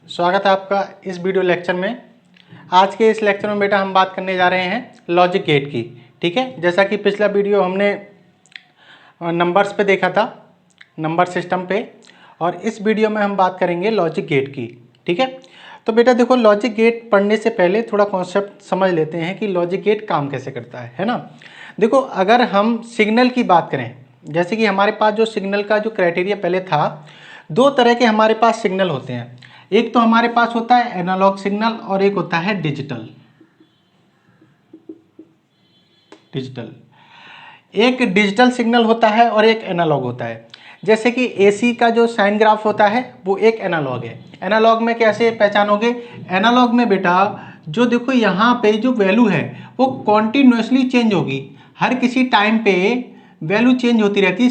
स्वागत है आपका इस वीडियो लेक्चर में। आज के इस लेक्चर में बेटा हम बात करने जा रहे हैं लॉजिक गेट की। ठीक है, जैसा कि पिछला वीडियो हमने नंबर्स पे देखा था, नंबर सिस्टम पे, और इस वीडियो में हम बात करेंगे लॉजिक गेट की। ठीक है, तो बेटा देखो, लॉजिक गेट पढ़ने से पहले थोड़ा कॉन्सेप्ट समझ लेते हैं कि लॉजिक गेट काम कैसे करता है ना। देखो, अगर हम सिग्नल की बात करें, जैसे कि हमारे पास जो सिग्नल का जो क्राइटेरिया पहले था, दो तरह के हमारे पास सिग्नल होते हैं। एक तो हमारे पास होता है एनालॉग सिग्नल और एक होता है डिजिटल। एक डिजिटल सिग्नल होता है और एक एनालॉग होता है। जैसे कि एसी का जो साइन ग्राफ होता है वो एक एनालॉग है। एनालॉग में कैसे पहचानोगे? एनालॉग में बेटा जो देखो यहाँ पे जो वैल्यू है वो कॉन्टिन्यूसली चेंज होगी। हर किसी टाइम पे वैल्यू चेंज होती रहती है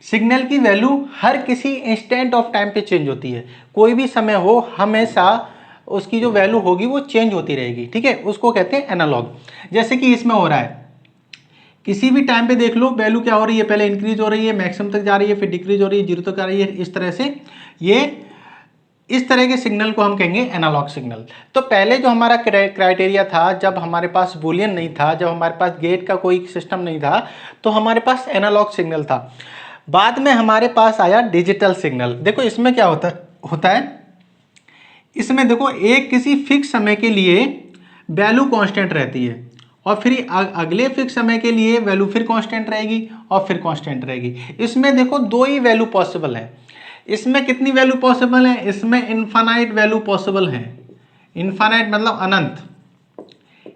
सिग्नल की वैल्यू हर किसी इंस्टेंट ऑफ टाइम पे चेंज होती है। कोई भी समय हो, हमेशा उसकी जो वैल्यू होगी वो चेंज होती रहेगी। ठीक है, उसको कहते हैं एनालॉग। जैसे कि इसमें हो रहा है, किसी भी टाइम पे देख लो वैल्यू क्या हो रही है, पहले इंक्रीज हो रही है, मैक्सिमम तक जा रही है, फिर डिक्रीज हो रही है, जीरो तक आ रही है। इस तरह से इस तरह के सिग्नल को हम कहेंगे एनालॉग सिग्नल। तो पहले जो हमारा क्राइटेरिया था, जब हमारे पास बूलियन नहीं था, जब हमारे पास गेट का कोई सिस्टम नहीं था, तो हमारे पास एनालॉग सिग्नल था। बाद में हमारे पास आया डिजिटल सिग्नल। देखो इसमें क्या होता है, इसमें देखो एक किसी फिक्स समय के लिए वैल्यू कांस्टेंट रहती है और फिर अगले फिक्स समय के लिए वैल्यू फिर कांस्टेंट रहेगी और फिर कांस्टेंट रहेगी। इसमें देखो दो ही वैल्यू पॉसिबल है। इसमें कितनी वैल्यू पॉसिबल है? इसमें इनफाइनाइट वैल्यू पॉसिबल है। इनफाइनाइट मतलब अनंत।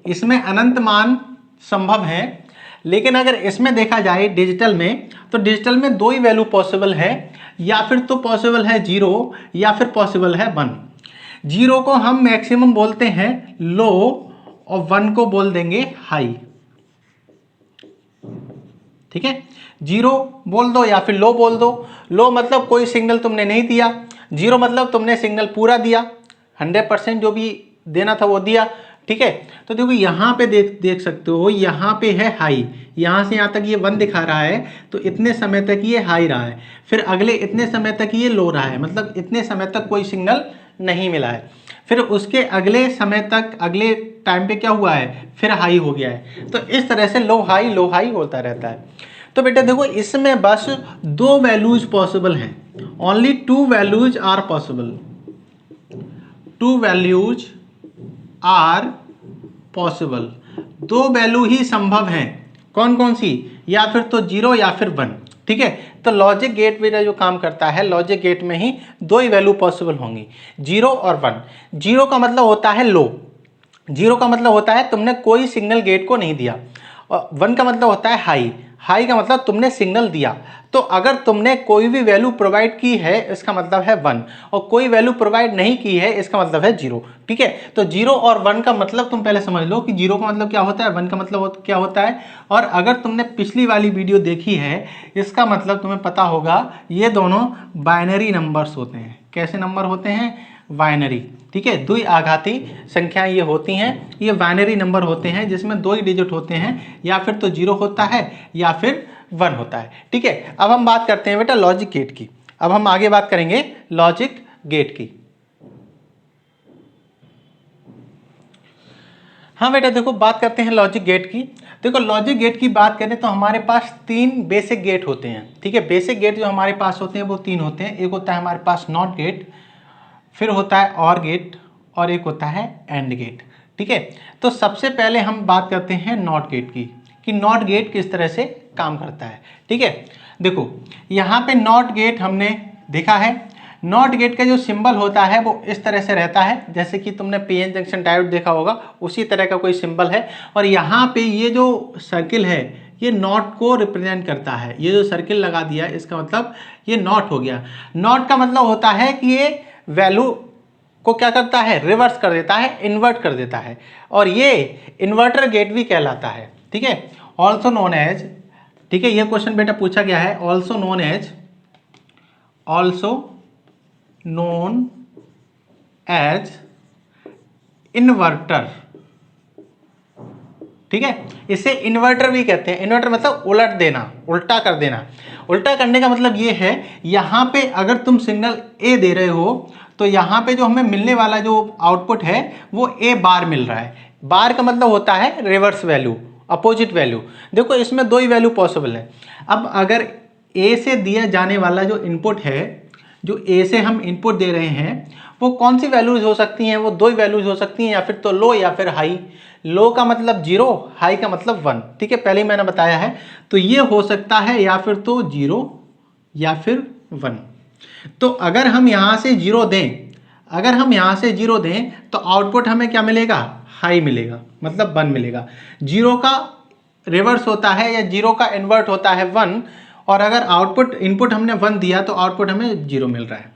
इसमें अनंत मान संभव है। लेकिन अगर इसमें देखा जाए डिजिटल में, तो डिजिटल में दो ही वैल्यू पॉसिबल है, या फिर तो पॉसिबल है 0 या फिर पॉसिबल है 1। 0 को हम मैक्सिमम बोलते हैं लो और 1 को बोल देंगे हाई। ठीक है, 0 बोल दो या फिर लो बोल दो। लो मतलब कोई सिग्नल तुमने नहीं दिया, 0 मतलब तुमने सिग्नल पूरा दिया, 100% जो भी देना था वो दिया। ठीक है, तो देखो यहाँ पे देख सकते हो, यहाँ पे है हाई, यहाँ से यहाँ तक ये 1 दिखा रहा है, तो इतने समय तक ये हाई रहा है। फिर अगले इतने समय तक ये लो रहा है, मतलब इतने समय तक कोई सिग्नल नहीं मिला है। फिर उसके अगले समय तक, अगले टाइम पे क्या हुआ है, फिर हाई हो गया है। तो इस तरह से लो हाई होता रहता है। तो बेटा देखो, इसमें बस दो वैल्यूज पॉसिबल हैं। Only two values are possible. Two values are possible. दो वैल्यू ही संभव हैं। कौन कौन सी? या फिर तो 0 या फिर 1। ठीक है, तो लॉजिक गेट में जो काम करता है, लॉजिक गेट में ही दो ही वैल्यू पॉसिबल होंगी, 0 और 1। 0 का मतलब होता है लो, 0 का मतलब होता है तुमने कोई सिग्नल गेट को नहीं दिया, और 1 का मतलब होता है हाई। हाई का मतलब तुमने सिग्नल दिया। तो अगर तुमने कोई भी वैल्यू प्रोवाइड की है इसका मतलब है 1, और कोई वैल्यू प्रोवाइड नहीं की है इसका मतलब है 0। ठीक है, तो 0 और 1 का मतलब तुम पहले समझ लो कि 0 का मतलब क्या होता है, 1 का मतलब क्या होता है। और अगर तुमने पिछली वाली वीडियो देखी है, इसका मतलब तुम्हें पता होगा ये दोनों बाइनरी नंबर्स होते हैं। कैसे नंबर होते हैं? बाइनरी। ठीक है, द्वि आघाती संख्याएं ये होती हैं, ये बाइनरी नंबर होते हैं जिसमें दो ही डिजिट होते हैं, या फिर तो 0 होता है या फिर 1 होता है। ठीक है, अब हम बात करते हैं बेटा लॉजिक गेट की। अब हम आगे बात करेंगे लॉजिक गेट की। हाँ बेटा देखो, बात करते हैं लॉजिक गेट की। देखो, लॉजिक गेट की बात करें तो हमारे पास 3 बेसिक गेट होते हैं। ठीक है, बेसिक गेट जो हमारे पास होते हैं वो 3 होते हैं। एक होता है हमारे पास नॉट गेट, फिर होता है और गेट, और एक होता है एंड गेट। ठीक है, तो सबसे पहले हम बात करते हैं नॉट गेट की, कि नॉट गेट किस तरह से काम करता है। ठीक है, देखो यहाँ पे नॉट गेट हमने देखा है। नॉट गेट का जो सिंबल होता है वो इस तरह से रहता है, जैसे कि तुमने पीएन जंक्शन डायोड देखा होगा, उसी तरह का कोई सिंबल है। और यहाँ पे ये जो सर्किल है ये नॉट को रिप्रेजेंट करता है। ये जो सर्किल लगा दिया इसका मतलब ये नॉट हो गया। नॉट का मतलब होता है कि ये वैल्यू को क्या करता है, रिवर्स कर देता है, इन्वर्ट कर देता है, और ये इन्वर्टर गेट भी कहलाता है। ठीक है, ऑल्सो नोन एज, ठीक है, ये क्वेश्चन बेटा पूछा गया है, ऑल्सो नोन एज इन्वर्टर। ठीक है। इसे इन्वर्टर भी कहते हैं। इन्वर्टर मतलब उलट देना, उल्टा कर देना। उल्टा करने का मतलब ये है, यहाँ पे अगर तुम सिग्नल ए दे रहे हो तो यहाँ पे जो हमें मिलने वाला जो आउटपुट है वो ए बार मिल रहा है। बार का मतलब होता है रिवर्स वैल्यू, अपोजिट वैल्यू। देखो इसमें दो ही वैल्यू पॉसिबल है। अब अगर ए से दिया जाने वाला जो इनपुट है, जो ए से हम इनपुट दे रहे हैं, वो कौन सी वैल्यूज हो सकती हैं? वो दो ही वैल्यूज हो सकती हैं, या फिर तो लो या फिर हाई। लो का मतलब 0, हाई का मतलब 1। ठीक है, पहले ही मैंने बताया है। तो ये हो सकता है या फिर तो 0 या फिर 1। तो अगर हम यहाँ से 0 दें, अगर हम यहाँ से 0 दें तो आउटपुट हमें क्या मिलेगा? हाई मिलेगा, मतलब 1 मिलेगा। 0 का रिवर्स होता है या 0 का इन्वर्ट होता है 1, और अगर आउटपुट इनपुट हमने 1 दिया तो आउटपुट हमें 0 मिल रहा है।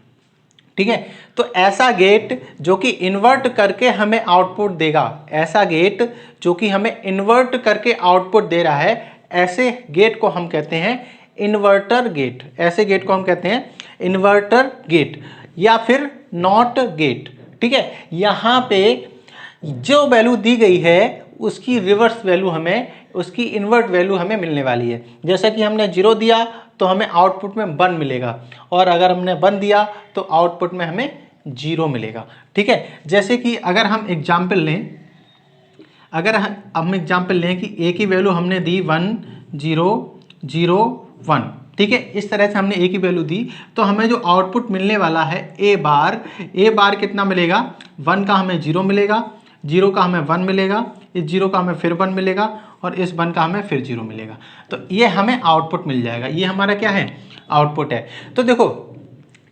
ठीक है, तो ऐसा गेट जो कि इन्वर्ट करके हमें आउटपुट देगा, ऐसा गेट जो कि हमें इन्वर्ट करके आउटपुट दे रहा है, ऐसे गेट को हम कहते हैं इन्वर्टर गेट। ऐसे गेट को हम कहते हैं इन्वर्टर गेट या फिर नॉट गेट। ठीक है, यहाँ पे जो वैल्यू दी गई है उसकी रिवर्स वैल्यू हमें, उसकी इन्वर्ट वैल्यू हमें मिलने वाली है। जैसे कि हमने 0 दिया तो हमें आउटपुट में 1 मिलेगा, और अगर हमने 1 दिया तो आउटपुट में हमें 0 मिलेगा। ठीक है, जैसे कि अगर हम एग्जाम्पल लें, अगर हम एग्जाम्पल लें कि ए की वैल्यू हमने दी 1 0 0 1। ठीक है, इस तरह से हमने ए की वैल्यू दी, तो हमें जो आउटपुट मिलने वाला है ए बार कितना मिलेगा? 1 का हमें 0 मिलेगा, 0 का हमें 1 मिलेगा, इस 0 का हमें फिर 1 मिलेगा, और इस 1 का हमें फिर 0 मिलेगा। तो ये हमें आउटपुट मिल जाएगा। ये हमारा क्या है? आउटपुट है। तो देखो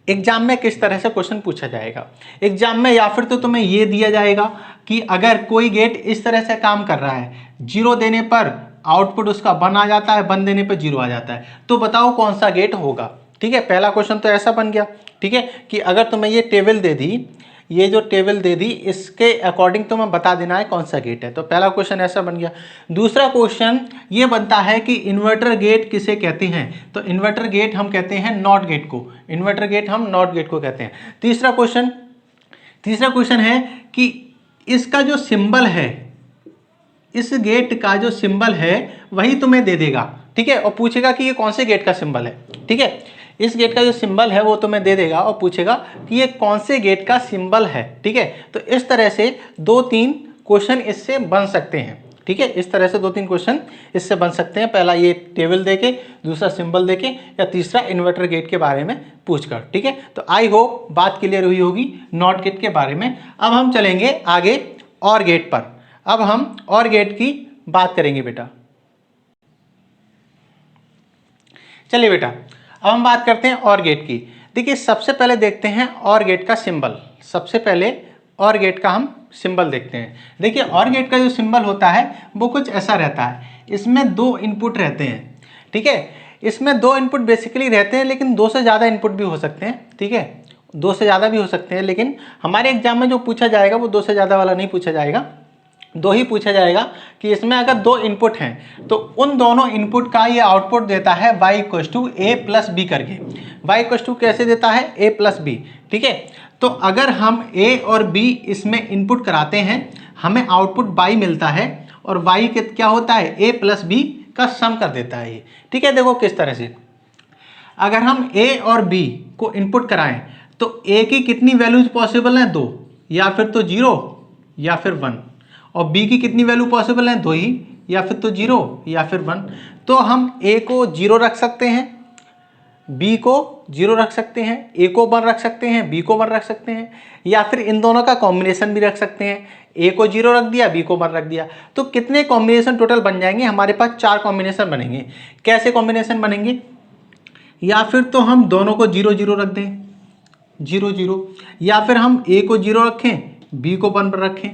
एग्जाम में किस तरह से क्वेश्चन पूछा जाएगा। एग्जाम में या फिर तो तुम्हें ये दिया जाएगा कि अगर कोई गेट इस तरह से काम कर रहा है, 0 देने पर आउटपुट उसका 1 आ जाता है, 1 देने पर 0 आ जाता है, तो बताओ कौन सा गेट होगा। ठीक है, पहला क्वेश्चन तो ऐसा बन गया। ठीक है, कि अगर तुम्हें ये टेबल दे दी, ये जो टेबल दे दी, इसके अकॉर्डिंग तुम्हें बता देना है कौन सा गेट है। तो पहला क्वेश्चन ऐसा बन गया। दूसरा क्वेश्चन ये बनता है कि इन्वर्टर गेट किसे कहते हैं? तो इन्वर्टर गेट हम कहते हैं नॉट गेट को। इन्वर्टर गेट हम नॉट गेट को कहते हैं। तीसरा क्वेश्चन है कि इसका जो सिंबल है, इस गेट का जो सिंबल है वही तुम्हें दे देगा। ठीक है, और पूछेगा कि ये कौन से गेट का सिंबल है। ठीक है, इस गेट का जो सिंबल है वो तुम्हें दे देगा और पूछेगा कि ये कौन से गेट का सिंबल है। ठीक है, तो इस तरह से 2-3 क्वेश्चन इससे बन सकते हैं। ठीक है, इस तरह से 2-3 क्वेश्चन इससे बन सकते हैं। पहला ये टेबल देके, दूसरा सिंबल देके, या तीसरा इन्वर्टर गेट के बारे में पूछकर। ठीक है, तो आई होप बात क्लियर हुई होगी नॉट गेट के बारे में। अब हम चलेंगे आगे और गेट पर। अब हम और गेट की बात करेंगे बेटा। चलिए बेटा, अब हम बात करते हैं और गेट की। देखिए सबसे पहले देखते हैं और गेट का सिंबल। सबसे पहले और गेट का हम सिंबल देखते हैं। देखिए और गेट का जो सिंबल होता है वो कुछ ऐसा रहता है। इसमें 2 इनपुट रहते हैं। ठीक है, इसमें 2 इनपुट बेसिकली रहते हैं, लेकिन 2 से ज़्यादा इनपुट भी हो सकते हैं। ठीक है, 2 से ज़्यादा भी हो सकते हैं, लेकिन हमारे एग्जाम में जो पूछा जाएगा वो 2 से ज़्यादा वाला नहीं पूछा जाएगा, 2 ही पूछा जाएगा। कि इसमें अगर 2 इनपुट हैं तो उन दोनों इनपुट का ये आउटपुट देता है y = a + b करके। y = कैसे देता है? a + b। ठीक है, तो अगर हम a और b इसमें इनपुट कराते हैं, हमें आउटपुट y मिलता है, और y क्या होता है? a + b का सम कर देता है ये। ठीक है, देखो किस तरह से, अगर हम a और b को इनपुट कराएं तो a की कितनी वैल्यूज पॉसिबल हैं? 2, या फिर तो 0 या फिर 1, और b की कितनी वैल्यू पॉसिबल है? 2 ही, या फिर तो 0 या फिर 1। तो हम a को 0 रख सकते हैं, b को 0 रख सकते हैं, a को 1 रख सकते हैं, b को 1 रख सकते हैं, या फिर इन दोनों का कॉम्बिनेशन भी रख सकते हैं। a को 0 रख दिया, b को 1 रख दिया। तो कितने कॉम्बिनेशन टोटल बन जाएंगे? हमारे पास 4 कॉम्बिनेशन बनेंगे। कैसे कॉम्बिनेशन बनेंगे? या फिर तो हम दोनों को 0 0 रख दें, 0 0, या फिर हम a को 0 रखें, b को 1 रखें,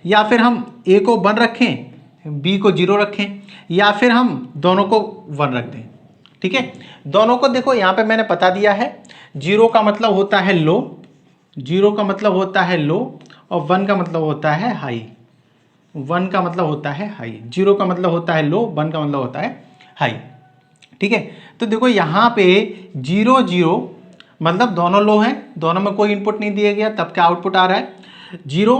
या फिर हम a को 1 रखें, b को 0 रखें, या फिर हम दोनों को 1 रख दें। ठीक है, दोनों को देखो यहाँ पे मैंने बता दिया है। 0 का मतलब होता है लो, 0 का मतलब होता है लो, और 1 का मतलब होता है हाई। 1 का मतलब होता है हाई, 0 का मतलब होता है लो, 1 का मतलब होता है हाई। ठीक है, तो देखो यहाँ पे 0 0 मतलब दोनों लो हैं, दोनों में कोई इनपुट नहीं दिया गया, तब क्या आउटपुट आ रहा है? 0,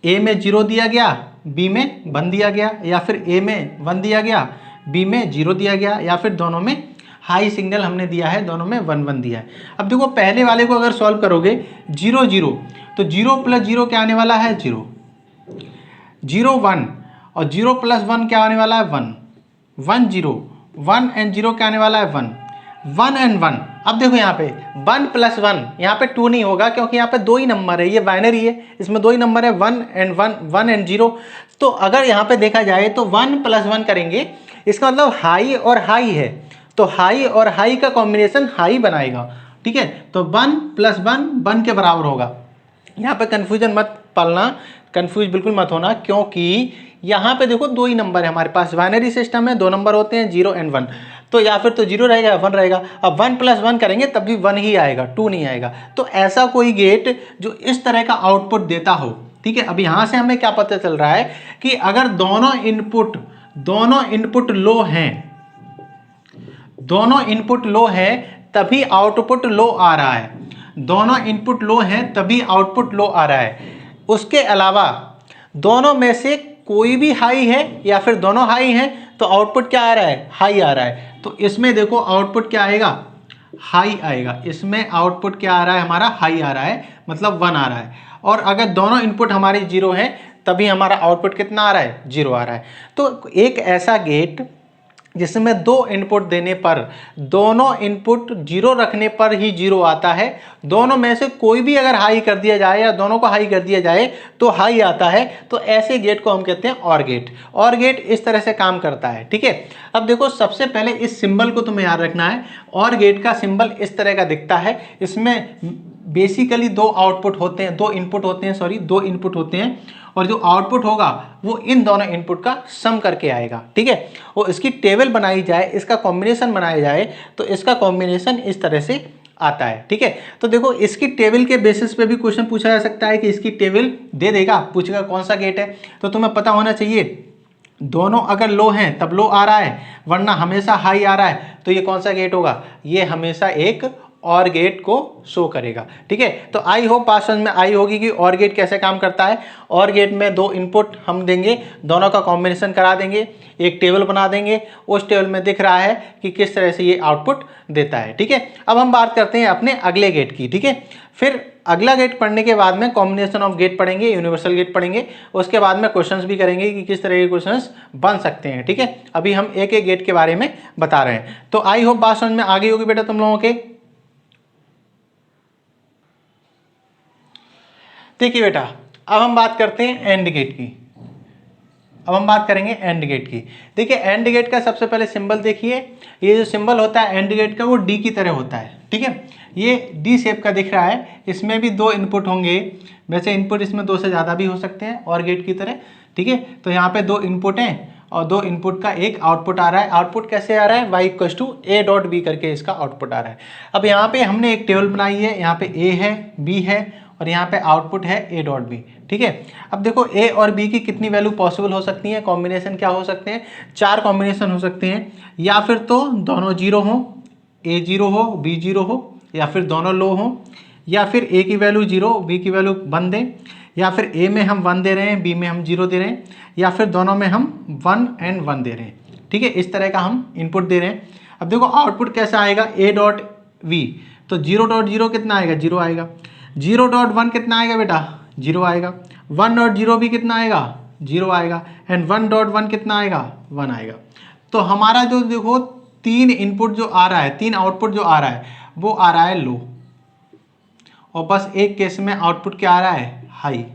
a में 0 दिया गया, बी में 1 दिया गया, या फिर ए में 1 दिया गया, बी में 0 दिया गया, या फिर दोनों में हाई सिग्नल हमने दिया है, दोनों में 1 1 दिया है। अब देखो पहले वाले को अगर सॉल्व करोगे 0 0, तो 0 + 0 क्या आने वाला है 0, 0 1, और 0 + 1 क्या आने वाला है 1, 1 0, 1 and 0 क्या आने वाला है 1, 1 and 1। अब देखो यहाँ पे 1 + 1, यहाँ पे 2 नहीं होगा क्योंकि यहाँ पे 2 ही नंबर है, ये बाइनरी है, इसमें 2 ही नंबर है 1 and 1, 1 and 0। तो अगर यहाँ पे देखा जाए तो 1 + 1 करेंगे, इसका मतलब हाई और हाई है, तो हाई और हाई का कॉम्बिनेशन हाई बनाएगा, ठीक है। तो 1 + 1 1 के बराबर होगा। यहाँ पे कन्फ्यूजन मत पालना, कन्फ्यूज बिल्कुल मत होना, क्योंकि यहाँ पे देखो 2 ही नंबर है हमारे पास, बाइनरी सिस्टम है, 2 नंबर होते हैं 0 and 1, तो या फिर तो 0 रहेगा या 1 रहेगा। अब 1 + 1 करेंगे तब भी 1 ही आएगा, 2 नहीं आएगा। तो ऐसा कोई गेट जो इस तरह का आउटपुट देता हो, ठीक है। अब यहाँ से हमें क्या पता चल रहा है कि अगर दोनों इनपुट लो हैं, दोनों इनपुट लो है तभी आउटपुट लो आ रहा है, दोनों इनपुट लो हैं तभी आउटपुट लो आ रहा है। उसके अलावा दोनों में से कोई भी हाई है या फिर दोनों हाई हैं तो आउटपुट क्या आ रहा है, हाई आ रहा है। तो इसमें देखो आउटपुट क्या आएगा, हाई आएगा, इसमें आउटपुट क्या आ रहा है हमारा, हाई आ रहा है, मतलब 1 आ रहा है। और अगर दोनों इनपुट हमारे 0 हैं तभी हमारा आउटपुट कितना आ रहा है, 0 आ रहा है। तो एक ऐसा गेट जिसमें 2 इनपुट देने पर दोनों इनपुट 0 रखने पर ही 0 आता है, दोनों में से कोई भी अगर हाई कर दिया जाए या दोनों को हाई कर दिया जाए तो हाई आता है, तो ऐसे गेट को हम कहते हैं ऑर गेट। ऑर गेट इस तरह से काम करता है, ठीक है। अब देखो सबसे पहले इस सिंबल को तुम्हें याद रखना है। ऑर गेट का सिंबल इस तरह का दिखता है, इसमें बेसिकली 2 आउटपुट होते हैं, 2 इनपुट होते हैं, सॉरी 2 इनपुट होते हैं, और जो आउटपुट होगा वो इन दोनों इनपुट का सम करके आएगा, ठीक है। और इसकी टेबल बनाई जाए, इसका कॉम्बिनेशन बनाया जाए तो इसका कॉम्बिनेशन इस तरह से आता है, ठीक है। तो देखो इसकी टेबल के बेसिस पे भी क्वेश्चन पूछा जा सकता है कि इसकी टेबल दे देगा, पूछेगा कौन सा गेट है, तो तुम्हें पता होना चाहिए दोनों अगर लो हैं तब लो आ रहा है, वरना हमेशा हाई आ रहा है, तो ये कौन सा गेट होगा, ये हमेशा एक और गेट को शो करेगा, ठीक है। तो आई होप बात समझ में आई होगी कि और गेट कैसे काम करता है। और गेट में 2 इनपुट हम देंगे, दोनों का कॉम्बिनेशन करा देंगे, एक टेबल बना देंगे, उस टेबल में दिख रहा है कि किस तरह से ये आउटपुट देता है, ठीक है। अब हम बात करते हैं अपने अगले गेट की, ठीक है। फिर अगला गेट पढ़ने के बाद में कॉम्बिनेशन ऑफ गेट पढ़ेंगे, यूनिवर्सल गेट पढ़ेंगे, उसके बाद में क्वेश्चंस भी करेंगे कि किस तरह के क्वेश्चंस बन सकते हैं, ठीक है। अभी हम एक एक गेट के बारे में बता रहे हैं। तो आई होप बात समझ में आ गई होगी बेटा तुम लोगों के। देखिए बेटा अब हम बात करते हैं एंड गेट की, अब हम बात करेंगे एंड गेट की। देखिए एंड गेट का सबसे पहले सिंबल देखिए, ये जो सिंबल होता है एंड गेट का वो डी की तरह होता है, ठीक है। ये डी शेप का दिख रहा है, इसमें भी 2 इनपुट होंगे, वैसे इनपुट इसमें 2 से ज़्यादा भी हो सकते हैं और गेट की तरह, ठीक है। तो यहाँ पे 2 इनपुट हैं और 2 इनपुट का एक आउटपुट आ रहा है। आउटपुट कैसे आ रहा है, y = a.b करके इसका आउटपुट आ रहा है। अब यहाँ पे हमने एक टेबल बनाई है, यहाँ पे a है, b है और यहाँ पे आउटपुट है a.b, ठीक है। अब देखो a और b की कितनी वैल्यू पॉसिबल हो सकती है, कॉम्बिनेशन क्या हो सकते हैं, 4 कॉम्बिनेशन हो सकते हैं। या फिर तो दोनों 0 हो, a 0 हो, b 0 हो, या फिर दोनों लो हो, या फिर a की वैल्यू 0, b की वैल्यू 1 दें, या फिर a में हम 1 दे रहे हैं, b में हम 0 दे रहे हैं, या फिर दोनों में हम 1 and 1 दे रहे हैं, ठीक है। इस तरह का हम इनपुट दे रहे हैं। अब देखो आउटपुट कैसा आएगा, a.v, तो 0.0 कितना आएगा, 0 आएगा। 0.1 कितना आएगा बेटा, 0 आएगा। 1.0 भी कितना आएगा, 0 आएगा। एंड 1.1 कितना आएगा, 1 आएगा। तो हमारा जो देखो 3 इनपुट जो आ रहा है, 3 आउटपुट जो आ रहा है वो आ रहा है लो, और बस एक केस में आउटपुट क्या आ रहा है, हाई।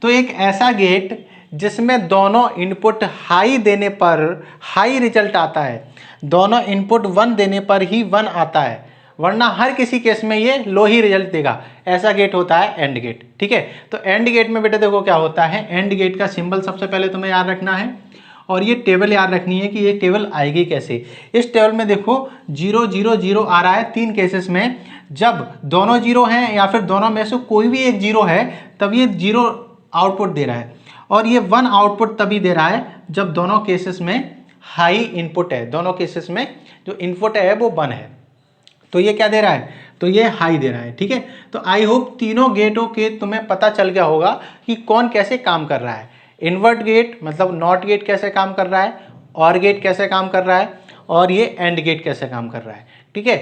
तो एक ऐसा गेट जिसमें दोनों इनपुट हाई देने पर हाई रिजल्ट आता है, दोनों इनपुट 1 देने पर ही 1 आता है, वरना हर किसी केस में ये लो ही रिजल्ट देगा, ऐसा गेट होता है एंड गेट, ठीक है। तो एंड गेट में बेटा देखो क्या होता है, एंड गेट का सिंबल सबसे पहले तुम्हें याद रखना है, और ये टेबल याद रखनी है कि ये टेबल आएगी कैसे। इस टेबल में देखो 0 0 0 आ रहा है 3 केसेस में, जब दोनों 0 हैं या फिर दोनों में से कोई भी एक 0 है तब ये 0 आउटपुट दे रहा है, और ये 1 आउटपुट तभी दे रहा है जब दोनों केसेस में हाई इनपुट है, दोनों केसेस में जो इनपुट है वो 1 है, तो ये क्या दे रहा है, तो ये हाई दे रहा है। ठीक है, तो आई होप तीनों गेटों के तुम्हें पता चल गया होगा कि कौन कैसे काम कर रहा है। इन्वर्ट गेट मतलब नॉट गेट कैसे काम कर रहा है, और गेट कैसे काम कर रहा है, और ये एंड गेट कैसे काम कर रहा है। ठीक है,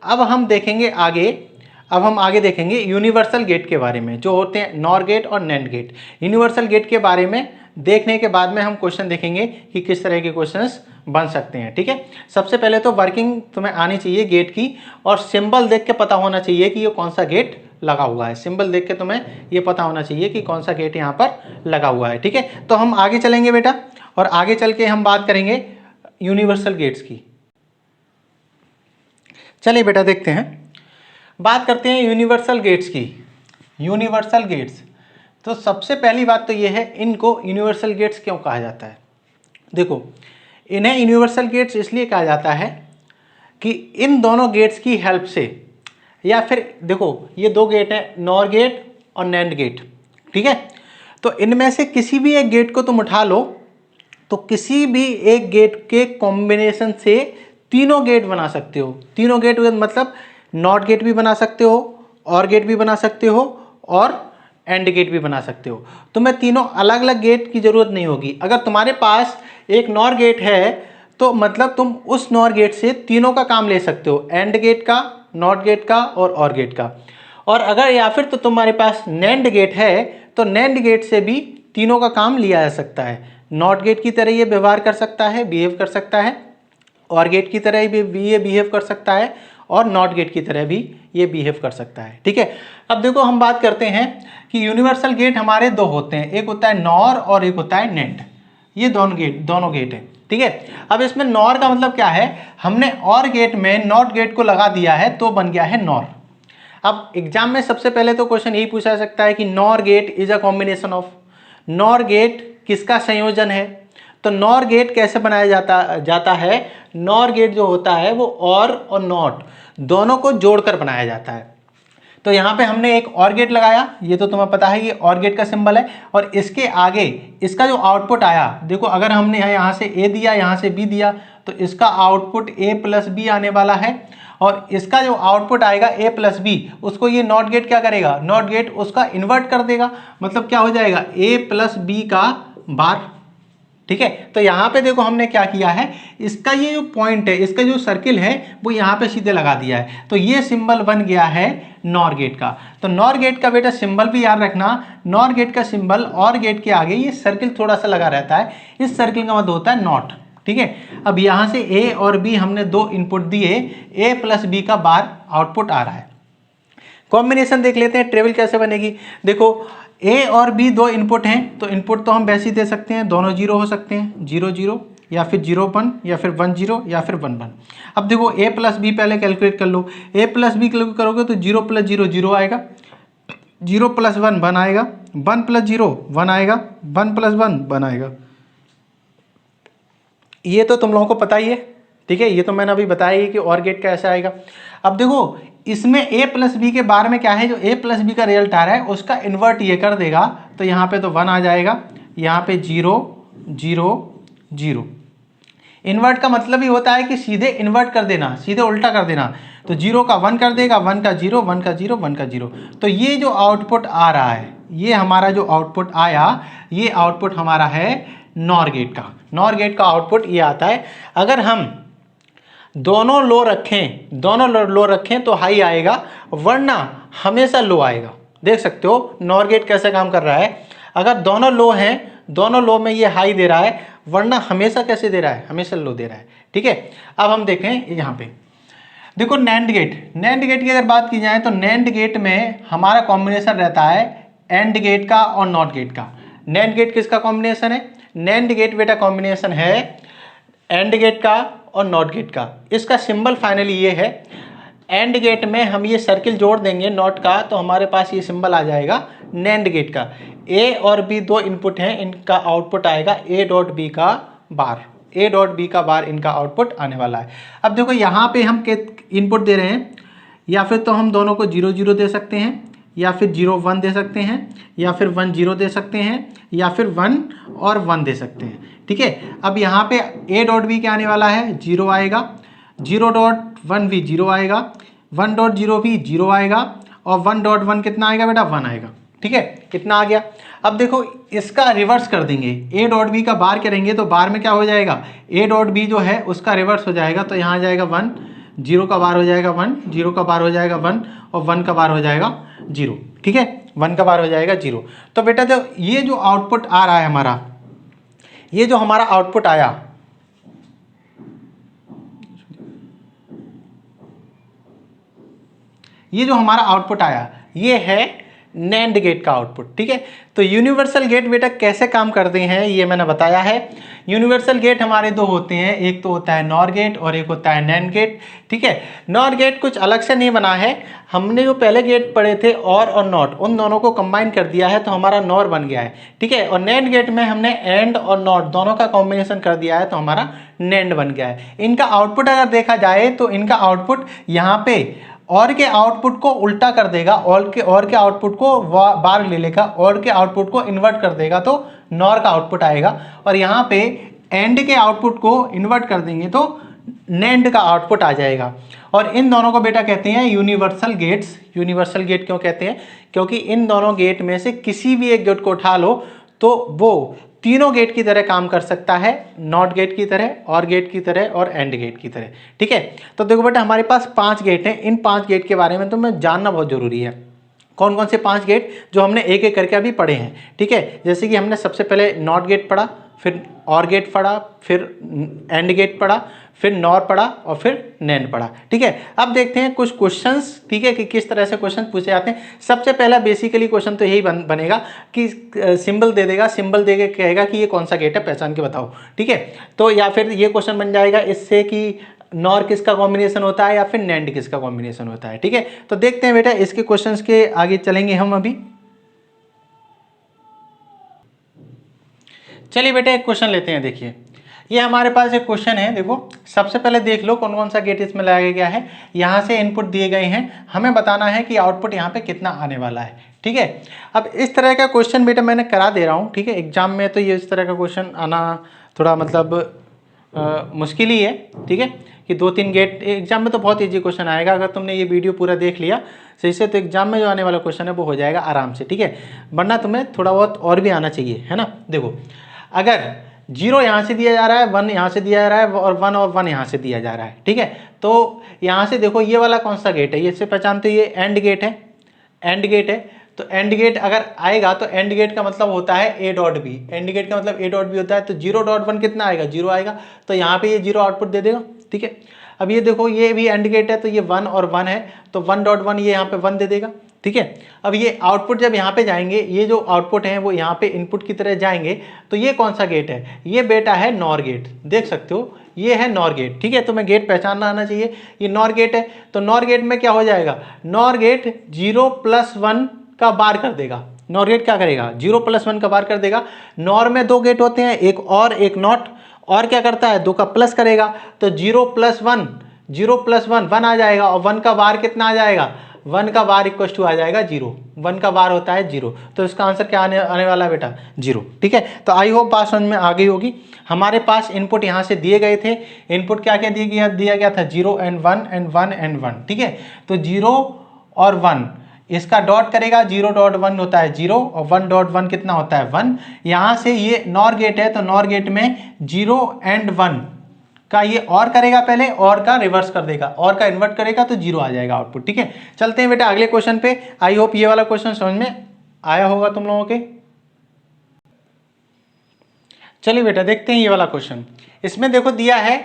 अब हम देखेंगे आगे, अब हम आगे देखेंगे यूनिवर्सल गेट के बारे में, जो होते हैं नॉर गेट और नैंड गेट। यूनिवर्सल गेट के बारे में देखने के बाद में हम क्वेश्चन देखेंगे कि किस तरह के क्वेश्चंस बन सकते हैं। ठीक है, सबसे पहले तो वर्किंग तुम्हें आनी चाहिए गेट की, और सिंबल देख के पता होना चाहिए कि ये कौन सा गेट लगा हुआ है। सिंबल देख के तुम्हें ये पता होना चाहिए कि कौन सा गेट यहाँ पर लगा हुआ है। ठीक है, तो हम आगे चलेंगे बेटा, और आगे चल के हम बात करेंगे यूनिवर्सल गेट्स की। चलिए बेटा देखते हैं, बात करते हैं यूनिवर्सल गेट्स की। यूनिवर्सल गेट्स, तो सबसे पहली बात तो ये है, इनको यूनिवर्सल गेट्स क्यों कहा जाता है। देखो, इन्हें यूनिवर्सल गेट्स इसलिए कहा जाता है कि इन दोनों गेट्स की हेल्प से, या फिर देखो ये दो गेट हैं, नॉर गेट और नैंड गेट। ठीक है, तो इनमें से किसी भी एक गेट को तुम उठा लो, तो किसी भी एक गेट के कॉम्बिनेशन से तीनों गेट बना सकते हो। तीनों गेट मतलब नॉट गेट भी बना सकते हो, और गेट भी बना सकते हो, और एंड गेट भी बना सकते हो। तुम्हें तीनों अलग अलग गेट की जरूरत नहीं होगी। अगर तुम्हारे पास एक नॉर गेट है तो मतलब तुम उस नॉर गेट से तीनों का काम ले सकते हो, एंड गेट का, नॉट गेट का और गेट का। और अगर या फिर तो तुम्हारे पास नैंड गेट है तो नैंड गेट से भी तीनों का काम लिया जा सकता है। नॉट गेट की तरह ये व्यवहार कर सकता है, बिहेव कर सकता है, और गेट की तरह भी ये बिहेव कर सकता है, और नॉट गेट की तरह भी ये बिहेव कर सकता है। ठीक है, अब देखो हम बात करते हैं कि यूनिवर्सल गेट हमारे दो होते हैं, एक होता है नॉर और एक होता है नैंड। ये दोनों गेट है। ठीक है, अब इसमें नॉर का मतलब क्या है, हमने और गेट में नॉट गेट को लगा दिया है तो बन गया है नॉर। अब एग्जाम में सबसे पहले तो क्वेश्चन यही पूछा जा सकता है कि NOR gate is a combination of, NOR gate किसका संयोजन है। तो नॉर गेट कैसे बनाया जाता है, नॉर गेट जो होता है वो और नॉट दोनों को जोड़कर बनाया जाता है। तो यहाँ पे हमने एक और गेट लगाया, ये तो तुम्हें पता है ये और गेट का सिंबल है, और इसके आगे इसका जो आउटपुट आया, देखो अगर हमने यहाँ से ए दिया, यहाँ से बी दिया, तो इसका आउटपुट ए प्लस बी आने वाला है, और इसका जो आउटपुट आएगा ए प्लस बी, उसको ये नॉट गेट क्या करेगा, नॉट गेट उसका इन्वर्ट कर देगा, मतलब क्या हो जाएगा, ए प्लस बी का बार। ठीक है, तो यहाँ पे देखो हमने क्या किया है, इसका ये जो पॉइंट है, इसका जो सर्किल है वो यहाँ पे सीधे लगा दिया है, तो ये सिंबल बन गया है नॉर गेट का। तो नॉर गेट का बेटा सिंबल भी याद रखना, नॉर गेट का सिंबल और गेट के आगे ये सर्किल थोड़ा सा लगा रहता है, इस सर्किल का मतलब होता है नॉट। ठीक है, अब यहाँ से ए और बी हमने दो इनपुट दिए, ए प्लस बी का बार आउटपुट आ रहा है। कॉम्बिनेशन देख लेते हैं, ट्रेवल कैसे बनेगी। देखो ए और बी दो इनपुट हैं, तो इनपुट तो हम वैसे ही दे सकते हैं, दोनों जीरो हो सकते हैं, 0 0 या फिर 0 1 या फिर 1 0 या फिर 1 1। अब देखो ए प्लस बी पहले कैलकुलेट कर लो, ए प्लस बी करोगे तो 0 प्लस 0 0 आएगा, 0 प्लस 1 1 आएगा, 1 प्लस 0 1 आएगा, 1 प्लस 1 1 आएगा। ये तो तुम लोगों को पता ही है। ठीक है, ये तो मैंने अभी बताया ही कि और गेट कैसे आएगा। अब देखो इसमें ए प्लस बी के बारे में क्या है, जो ए प्लस बी का रिजल्ट आ रहा है उसका इन्वर्ट ये कर देगा, तो यहाँ पे तो 1 आ जाएगा, यहाँ पे 0 0 0। इन्वर्ट का मतलब ही होता है कि सीधे इन्वर्ट कर देना, सीधे उल्टा कर देना, तो 0 का 1 कर देगा, 1 का 0, 1 का 0, 1 का 0। तो ये जो आउटपुट आ रहा है, ये हमारा जो आउटपुट आया, ये आउटपुट हमारा है नॉर गेट का। नॉर गेट का आउटपुट ये आता है। अगर हम दोनों लो रखें तो हाई आएगा, वरना हमेशा लो आएगा। देख सकते हो नॉर गेट कैसे काम कर रहा है, अगर दोनों लो हैं, दोनों लो में ये हाई दे रहा है, वरना हमेशा कैसे दे रहा है, हमेशा लो दे रहा है। ठीक है, अब हम देखें यहाँ पे, देखो नैंड गेट की अगर बात की जाए तो नैंड गेट में हमारा कॉम्बिनेशन रहता है एंड गेट का और नॉट गेट का। नैंड गेट किसका कॉम्बिनेशन है, नैंड गेट बेटा कॉम्बिनेशन है एंड गेट का और नॉट गेट का। इसका सिंबल फाइनली ये है, एंड गेट में हम ये सर्किल जोड़ देंगे नॉट का, तो हमारे पास ये सिंबल आ जाएगा नैंड गेट का। ए और बी दो इनपुट हैं, इनका आउटपुट आएगा ए डॉट बी का बार, ए डॉट बी का बार इनका आउटपुट आने वाला है। अब देखो यहाँ पे हम इनपुट दे रहे हैं, या फिर तो हम दोनों को 0 0 दे सकते हैं, या फिर 0 1 दे सकते हैं, या फिर 1 0 दे सकते हैं, या फिर 1 और 1 दे सकते हैं। ठीक है, अब यहाँ पे ए डॉट बी क्या आने वाला है, 0 आएगा, 0 डॉट 1 भी 0 आएगा, 1 डॉट 0 भी 0 आएगा और 1 डॉट 1 कितना आएगा बेटा 1 आएगा। ठीक है, कितना आ गया। अब देखो इसका रिवर्स कर देंगे, ए डॉट बी का बार करेंगे तो बार में क्या हो जाएगा, ए डॉट बी जो है उसका रिवर्स हो जाएगा, तो यहाँ आ जाएगा 1, 0 का बार हो जाएगा 1, 0 का बार हो जाएगा 1 और 1 का बार हो जाएगा 0। ठीक है, 1 का बार हो जाएगा 0। तो बेटा जो ये जो आउटपुट आ रहा है हमारा, ये जो हमारा आउटपुट आया, ये जो हमारा आउटपुट आया ये है नैंड गेट का आउटपुट। ठीक है, तो यूनिवर्सल गेट बेटा कैसे काम करते हैं ये मैंने बताया है। यूनिवर्सल गेट हमारे दो होते हैं, एक तो होता है नॉर गेट और एक होता है नैंड गेट। ठीक है, नॉर गेट कुछ अलग से नहीं बना है, हमने जो पहले गेट पढ़े थे और नॉट, उन दोनों को कंबाइन कर दिया है तो हमारा नॉर बन गया है। ठीक है, और नैंड गेट में हमने एंड और नॉट दोनों का कॉम्बिनेशन कर दिया है तो हमारा नैंड बन गया है। इनका आउटपुट अगर देखा जाए तो इनका आउटपुट यहाँ पे और के आउटपुट को उल्टा कर देगा, और के आउटपुट को बार ले लेगा, और के आउटपुट को इन्वर्ट कर देगा तो नॉर का आउटपुट आएगा, और यहाँ पे एंड के आउटपुट को इन्वर्ट कर देंगे तो नैंड का आउटपुट आ जाएगा। और इन दोनों को बेटा कहते हैं यूनिवर्सल गेट्स। यूनिवर्सल गेट क्यों कहते हैं, क्योंकि इन दोनों गेट में से किसी भी एक गेट को उठा लो तो वो तीनों गेट की तरह काम कर सकता है, नॉट गेट की तरह, और गेट की तरह और एंड गेट की तरह। ठीक है, तो देखो बेटा हमारे पास 5 गेट हैं, इन 5 गेट के बारे में तो मैं जानना बहुत जरूरी है। कौन कौन से 5 गेट जो हमने एक एक करके अभी पढ़े हैं। ठीक है, जैसे कि हमने सबसे पहले नॉट गेट पढ़ा, फिर और गेट पढ़ा, फिर एंड गेट पढ़ा, फिर नॉर पढ़ा और फिर नैंड पढ़ा। ठीक है, अब देखते हैं कुछ क्वेश्चंस, ठीक है, कि किस तरह से क्वेश्चन पूछे जाते हैं। सबसे पहला बेसिकली क्वेश्चन तो यही बनेगा कि सिंबल दे देगा, सिंबल दे के कहेगा कि ये कौन सा गेट है, पहचान के बताओ। ठीक है, तो या फिर ये क्वेश्चन बन जाएगा इससे कि नॉर किसका कॉम्बिनेशन होता है या फिर नैंड किसका कॉम्बिनेशन होता है। ठीक है, तो देखते हैं बेटा इसके क्वेश्चंस के आगे चलेंगे हम अभी। चलिए बेटा एक क्वेश्चन लेते हैं। देखिए ये हमारे पास एक क्वेश्चन है, देखो सबसे पहले देख लो कौन कौन सा गेट इसमें लगाया गया है। यहाँ से इनपुट दिए गए हैं, हमें बताना है कि आउटपुट यहाँ पे कितना आने वाला है। ठीक है, अब इस तरह का क्वेश्चन बेटा मैंने करा दे रहा हूँ। ठीक है, एग्जाम में तो ये इस तरह का क्वेश्चन आना थोड़ा मतलब मुश्किल ही है। ठीक है, कि 2-3 गेट, एग्जाम में तो बहुत ईजी क्वेश्चन आएगा अगर तुमने ये वीडियो पूरा देख लिया सही से, तो एग्जाम में जो आने वाला क्वेश्चन है वो हो जाएगा आराम से। ठीक है, वरना तुम्हें थोड़ा बहुत और भी आना चाहिए, है ना। देखो अगर 0 यहाँ से दिया जा रहा है, 1 यहाँ से दिया जा रहा है और 1 यहाँ से दिया जा रहा है। ठीक है, तो यहाँ से देखो ये वाला कौन सा गेट है, ये से पहचानते हो, ये एंड गेट है, एंड गेट है। तो एंड गेट अगर आएगा तो एंड गेट का मतलब होता है A dot B, and gate का मतलब ए डॉट बी होता है। तो 0.1 कितना आएगा, 0 आएगा, तो यहाँ पे ये 0 आउटपुट दे देगा। ठीक है, अब ये देखो ये भी एंड गेट है, तो ये 1 और 1 है, तो 1.1 ये यहाँ पे 1 दे देगा। ठीक है, अब ये आउटपुट जब यहाँ पे जाएंगे, ये जो आउटपुट हैं वो यहाँ पे इनपुट की तरह जाएंगे, तो ये कौन सा गेट है, ये बेटा है नॉर गेट। देख सकते हो ये है नॉर गेट। ठीक है, तो मैं गेट पहचानना आना चाहिए, ये नॉर गेट है। तो नॉर गेट में क्या हो जाएगा, नॉर गेट 0+1 का बार कर देगा। नॉर गेट क्या करेगा, 0+1 का बार कर देगा। नॉर में 2 गेट होते हैं, एक और एक नॉट, और क्या करता है 2 का प्लस करेगा, तो 0+1 1 आ जाएगा, और 1 का बार कितना आ जाएगा, 1 का बार इक्वल टू आ जाएगा 0। 1 का बार होता है 0, तो इसका आंसर क्या आने वाला है बेटा, 0। ठीक है, तो आई होप बात समझ में आ गई होगी। हमारे पास इनपुट यहाँ से दिए गए थे, इनपुट क्या क्या दिया गया था, 0 and 1 and 1 and 1। ठीक है, तो 0 और 1 इसका डॉट करेगा, 0.1 होता है 0 और 1.1 कितना होता है 1। यहाँ से ये नॉर गेट है, तो नॉर गेट में 0 and 1 का ये और करेगा, पहले और का रिवर्स कर देगा, और का इन्वर्ट करेगा तो 0 आ जाएगा आउटपुट। ठीक है, चलते हैं बेटा अगले क्वेश्चन पे। आई होप ये वाला क्वेश्चन समझ में आया होगा तुम लोगों के। चलिए बेटा देखते हैं ये वाला क्वेश्चन। इसमें देखो दिया है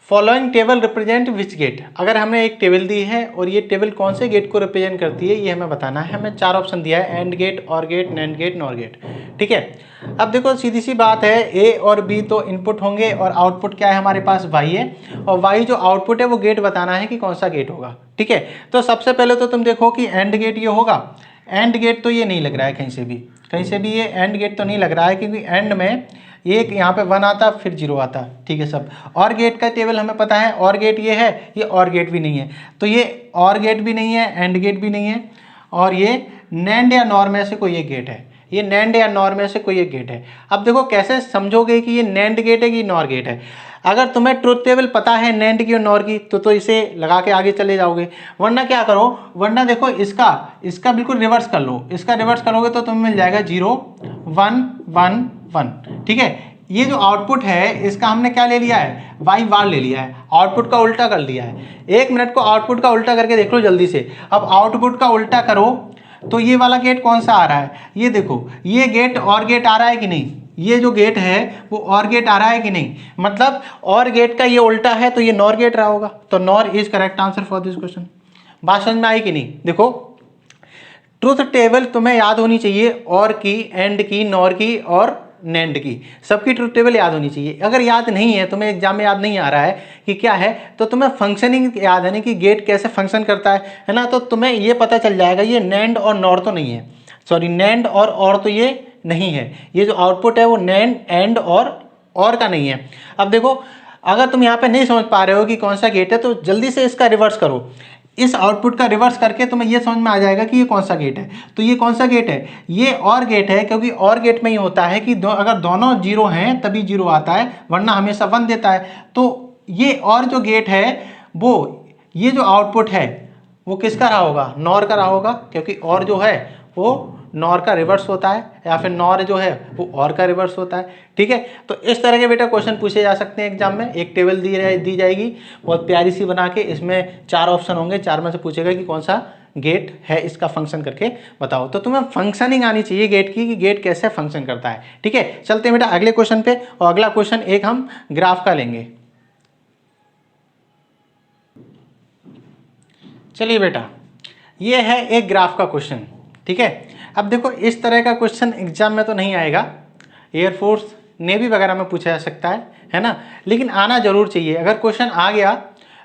following table represent which gate. अगर हमने एक टेबल दी है और ये टेबल कौन से गेट को रिप्रेजेंट करती है ये हमें बताना है। हमें 4 ऑप्शन दिया है, AND gate, OR gate, NAND gate, NOR gate. ठीक है, अब देखो सीधी सी बात है, ए और बी तो इनपुट होंगे और आउटपुट क्या है हमारे पास, वाई है, और वाई जो आउटपुट है वो गेट बताना है कि कौन सा गेट होगा। ठीक है, तो सबसे पहले तो तुम देखो कि एंड गेट ये होगा। एंड गेट तो ये नहीं लग रहा है कहीं से भी ये एंड गेट तो नहीं लग रहा है, क्योंकि एंड में एक यहाँ पे 1 आता फिर 0 आता। ठीक है सब, और गेट का टेबल हमें पता है, और गेट ये है, ये और गेट भी नहीं है, तो ये और गेट भी नहीं है, एंड गेट भी नहीं है, और ये नैंड या नॉर में से कोई एक गेट है, ये नैंड या नॉर में से कोई एक गेट है। अब देखो कैसे समझोगे कि ये नैंड गेट है कि नॉर गेट है। अगर तुम्हें ट्रुथ टेबल पता है नैंड की और नॉर की तो इसे लगा के आगे चले जाओगे, वरना क्या करो, वरना देखो इसका बिल्कुल रिवर्स कर लो। इसका रिवर्स करोगे तो तुम्हें मिल जाएगा 0 1 1 1। ठीक है, ये जो आउटपुट है इसका हमने क्या ले लिया है, वाई बार ले लिया है, आउटपुट का उल्टा कर लिया है। 1 मिनट को आउटपुट का उल्टा करके देख लो जल्दी से। अब आउटपुट का उल्टा करो तो ये वाला गेट कौन सा आ रहा है, ये देखो, ये गेट और गेट आ रहा है कि नहीं, ये जो गेट है वो और गेट आ रहा है कि नहीं, मतलब और गेट का ये उल्टा है तो ये नॉर गेट रहा होगा, तो nor is correct answer for this question. बात समझ में आई कि नहीं? देखो ट्रुथ टेबल तुम्हें याद होनी चाहिए, और की, एंड की, नॉर की और नैंड की, सबकी ट्रुथ टेबल याद होनी चाहिए। अगर याद नहीं है, तुम्हें एग्जाम में याद नहीं आ रहा है कि क्या है, तो तुम्हें फंक्शनिंग याद है ना कि गेट कैसे फंक्शन करता है ना, तो तुम्हें ये पता चल जाएगा ये नैंड और नॉर तो नहीं है, सॉरी नैंड और तो ये नहीं है, ये जो आउटपुट है वो नैंड, एंड और का नहीं है। अब देखो अगर तुम यहाँ पे नहीं समझ पा रहे हो कि कौन सा गेट है, तो जल्दी से इसका रिवर्स करो, इस आउटपुट का रिवर्स करके तुम्हें ये समझ में आ जाएगा कि ये कौन सा गेट है। तो ये कौन सा गेट है, ये और गेट है, क्योंकि और गेट में ही होता है कि अगर दोनों 0 हैं तभी 0 आता है, वरना हमेशा 1 देता है। तो ये और जो गेट है वो, ये जो आउटपुट है वो किसका रहा होगा, नॉर का रहा होगा, क्योंकि और जो है वो नॉर का रिवर्स होता है, या फिर नॉर जो है वो और का रिवर्स होता है। ठीक है, तो इस तरह के बेटा क्वेश्चन पूछे जा सकते हैं एग्जाम में। एक टेबल दी जाएगी बहुत प्यारी सी बना के, इसमें 4 ऑप्शन होंगे, 4 में से पूछेगा कि कौन सा गेट है, इसका फंक्शन करके बताओ। तो तुम्हें फंक्शनिंग आनी चाहिए गेट की, कि गेट कैसे फंक्शन करता है। ठीक है, चलते हैं बेटा अगले क्वेश्चन पे, और अगला क्वेश्चन एक हम ग्राफ का लेंगे। चलिए बेटा, ये है एक ग्राफ का क्वेश्चन। ठीक है, अब देखो इस तरह का क्वेश्चन एग्जाम में तो नहीं आएगा, एयरफोर्स, नेवी वगैरह में पूछा जा सकता है ना, लेकिन आना जरूर चाहिए। अगर क्वेश्चन आ गया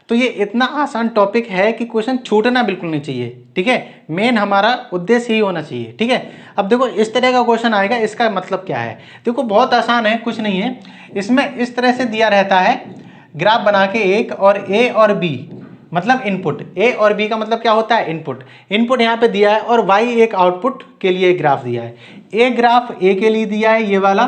तो ये इतना आसान टॉपिक है कि क्वेश्चन छूटना बिल्कुल नहीं चाहिए। ठीक है, मेन हमारा उद्देश्य ही होना चाहिए। ठीक है, अब देखो इस तरह का क्वेश्चन आएगा, इसका मतलब क्या है, देखो बहुत आसान है, कुछ नहीं है। इसमें इस तरह से दिया रहता है ग्राफ बना के एक, और ए और बी मतलब इनपुट, ए और बी का मतलब क्या होता है, इनपुट। इनपुट यहाँ पे दिया है, और वाई एक आउटपुट के लिए ग्राफ दिया है। ए ग्राफ ए के लिए दिया है ये वाला,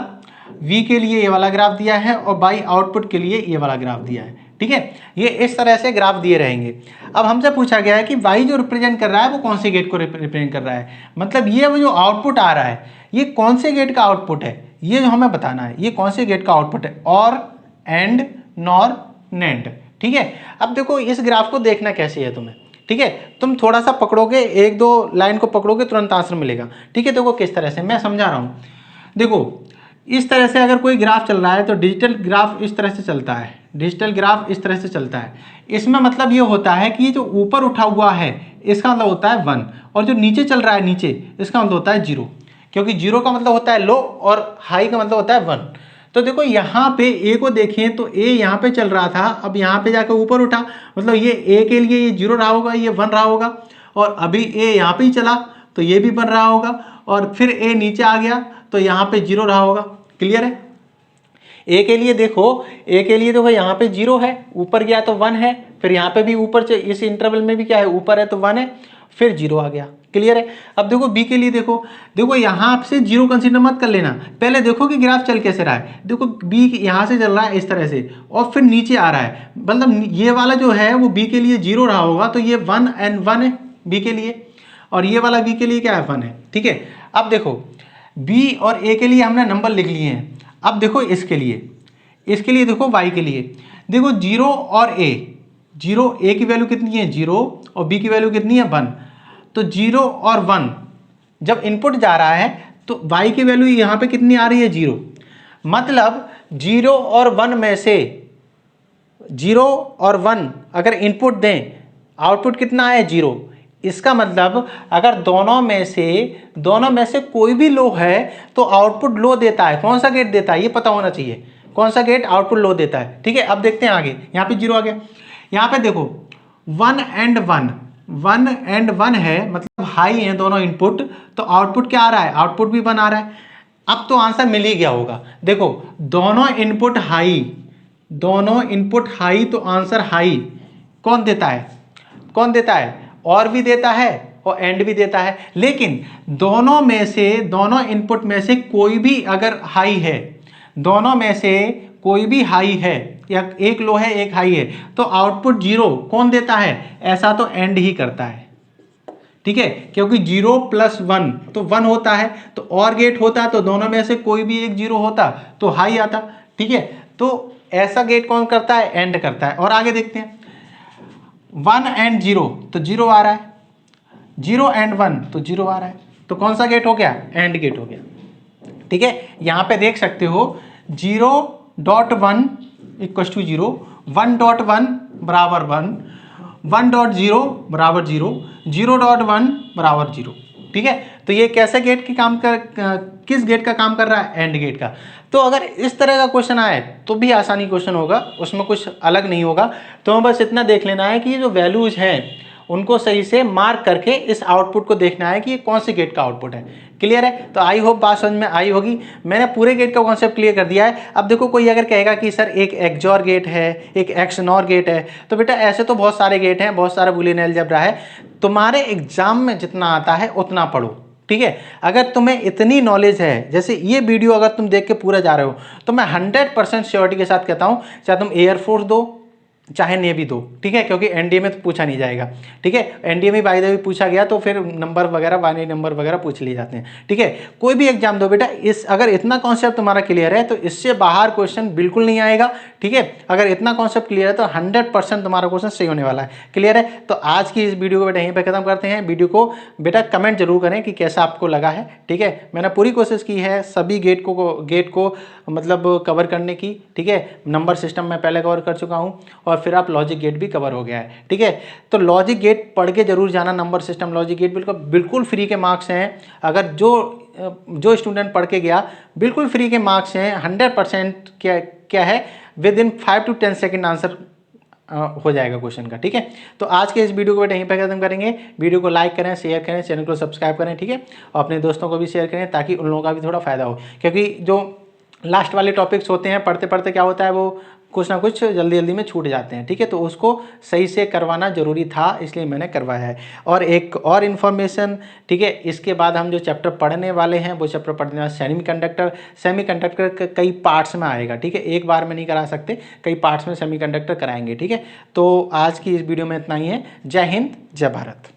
वी के लिए ये वाला ग्राफ दिया है, और बाई आउटपुट के लिए ये वाला ग्राफ दिया है। ठीक है, ये इस तरह से ग्राफ दिए रहेंगे। अब हमसे पूछा गया है कि वाई जो रिप्रेजेंट कर रहा है वो कौन से गेट को रिप्रेजेंट कर रहा है, मतलब ये वो जो आउटपुट आ रहा है ये कौन से गेट का आउटपुट है, ये जो हमें बताना है, ये कौन से गेट का आउटपुट है, और, एंड, नॉर, नैंड। ठीक है, अब देखो इस ग्राफ को देखना कैसे है तुम्हें। ठीक है, तुम थोड़ा सा पकड़ोगे, 1-2 लाइन को पकड़ोगे तुरंत आंसर मिलेगा। ठीक है, देखो किस तरह से मैं समझा रहा हूँ। देखो इस तरह से अगर कोई ग्राफ चल रहा है तो डिजिटल ग्राफ इस तरह से चलता है, डिजिटल ग्राफ इस तरह से चलता है। इसमें मतलब ये होता है कि ये जो ऊपर उठा हुआ है इसका मतलब होता है 1, और जो नीचे चल रहा है नीचे, इसका मतलब होता है 0, क्योंकि 0 का मतलब होता है लो और हाई का मतलब होता है 1। तो देखो यहाँ पे ए को देखें तो ए यहाँ पे चल रहा था, अब यहाँ पे जाकर ऊपर उठा, मतलब ये ए के लिए ये 0 रहा होगा, ये 1 रहा होगा, और अभी ए यहाँ पे ही चला तो ये भी 1 रहा होगा, और फिर ए नीचे आ गया तो यहाँ पे 0 रहा होगा। क्लियर है? ए के लिए देखो, ए के लिए देखो यहाँ पे 0 है, ऊपर गया तो 1 है, फिर यहाँ पे भी ऊपर इस इंटरवल में भी क्या है, ऊपर है तो 1 है, फिर 0 आ गया। क्लियर है? अब देखो बी के लिए देखो यहाँ से 0 कंसीडर मत कर लेना, पहले देखो कि ग्राफ चल कैसे रहा है। देखो बी यहाँ से चल रहा है इस तरह से, और फिर नीचे आ रहा है, मतलब ये वाला जो है वो बी के लिए 0 रहा होगा, तो ये 1 and 1 है बी के लिए, और ये वाला बी के लिए क्या है, 1 है। ठीक है, अब देखो बी और ए के लिए हमने नंबर लिख लिए हैं। अब देखो इसके लिए देखो वाई के लिए देखो 0 और ए, 0 ए की वैल्यू कितनी है 0, और बी की वैल्यू कितनी है 1, तो 0 और 1 जब इनपुट जा रहा है तो वाई की वैल्यू यहाँ पे कितनी आ रही है 0, मतलब 0 और 1 में से 0 और 1 अगर इनपुट दें, आउटपुट कितना है 0। इसका मतलब अगर दोनों में से कोई भी लो है तो आउटपुट लो देता है। कौन सा गेट देता है ये पता होना चाहिए, कौन सा गेट आउटपुट लो देता है। ठीक है, अब देखते हैं आगे। यहाँ पे 0 आ गया, यहाँ पे देखो 1 and 1 है, मतलब हाई है दोनों इनपुट, तो आउटपुट क्या आ रहा है, आउटपुट भी 1 आ रहा है। अब तो आंसर मिल ही गया होगा। देखो दोनों इनपुट हाई, तो आंसर हाई कौन देता है, और भी देता है और एंड भी देता है। लेकिन दोनों इनपुट में से कोई भी अगर हाई है, दोनों में से कोई भी हाई है, या एक लो है एक हाई है, तो आउटपुट 0 कौन देता है? ऐसा तो एंड ही करता है, ठीक है, क्योंकि 0 + 1 तो 1 होता है, तो और गेट होता तो दोनों में से कोई भी एक 0 होता तो हाई आता, ठीक है। तो ऐसा गेट कौन करता है? एंड करता है। और आगे देखते हैं, 1 एंड 0 तो 0 आ रहा है, 0 एंड 1 तो 0 आ रहा है, तो कौन सा गेट हो गया? एंड गेट हो गया, ठीक है। यहां पे देख सकते हो 0.1 = 0, 1.1 बराबर 1, 1.0 बराबर 0, 0.1 बराबर 0, ठीक है। तो ये कैसे गेट की काम कर किस गेट का काम कर रहा है? एंड गेट का। तो अगर इस तरह का क्वेश्चन आए तो भी आसानी क्वेश्चन होगा, उसमें कुछ अलग नहीं होगा। तो बस इतना देख लेना है कि ये जो वैल्यूज हैं उनको सही से मार्क करके इस आउटपुट को देखना है कि ये कौन से गेट का आउटपुट है। क्लियर है? तो आई होप बात समझ में आई होगी। मैंने पूरे गेट का कॉन्सेप्ट क्लियर कर दिया है। अब देखो कोई अगर कहेगा कि सर एक एक्सऑर गेट है, एक एक्सनॉर गेट है, तो बेटा ऐसे तो बहुत सारे गेट हैं, बहुत सारा बूलियन अलजेब्रा है, तुम्हारे एग्जाम में जितना आता है उतना पढ़ो, ठीक है। अगर तुम्हें इतनी नॉलेज है, जैसे ये वीडियो अगर तुम देख के पूरा जा रहे हो, तो मैं 100% श्योरिटी के साथ कहता हूँ, चाहे तुम एयरफोर्स दो चाहे नेवी दो, ठीक है, क्योंकि एनडीए में तो पूछा नहीं जाएगा, ठीक है। एनडीए में बाय द वे पूछा गया तो फिर नंबर वगैरह, बाइनरी नंबर वगैरह पूछ लिए जाते हैं, ठीक है। कोई भी एग्जाम दो बेटा, इस अगर इतना कॉन्सेप्ट तुम्हारा क्लियर है तो इससे बाहर क्वेश्चन बिल्कुल नहीं आएगा, ठीक है। अगर इतना कॉन्सेप्ट क्लियर है तो 100% तुम्हारा क्वेश्चन सही होने वाला है। क्लियर है? तो आज की इस वीडियो को बेटा यहीं पर खत्म करते हैं। वीडियो को बेटा कमेंट जरूर करें कि कैसा आपको लगा है, ठीक है। मैंने पूरी कोशिश की है सभी गेट को मतलब कवर करने की, ठीक है। नंबर सिस्टम में पहले कवर कर चुका हूँ और फिर आप लॉजिक गेट भी कवर हो गया है, ठीक है। तो लॉजिक गेट पढ़ के जरूर जाना, नंबर सिस्टम लॉजिक गेट बिल्कुल फ्री के मार्क्स हैं। अगर जो स्टूडेंट पढ़ के गया बिल्कुल फ्री के मार्क्स हैं, 100% क्या है, with in 5 to 10 second answer हो जाएगा क्वेश्चन का, ठीक है। तो आज के इस वीडियो को बेटा यहीं पर खत्म करेंगे। वीडियो को लाइक करें, शेयर करें, चैनल को सब्सक्राइब करें, ठीक है, और अपने दोस्तों को भी शेयर करें ताकि उन लोगों का भी थोड़ा फायदा हो, क्योंकि जो लास्ट वाले टॉपिक्स होते हैं पढ़ते पढ़ते क्या होता है, वो कुछ ना कुछ जल्दी जल्दी में छूट जाते हैं, ठीक है। तो उसको सही से करवाना जरूरी था, इसलिए मैंने करवाया है। और एक और इन्फॉर्मेशन, ठीक है, इसके बाद हम जो चैप्टर पढ़ने वाले हैं वो चैप्टर पढ़ने वाले सेमीकंडक्टर कई पार्ट्स में आएगा, ठीक है। एक बार में नहीं करा सकते, कई पार्ट्स में सेमीकंडक्टर कराएंगे, ठीक है। तो आज की इस वीडियो में इतना ही है। जय हिंद, जय भारत।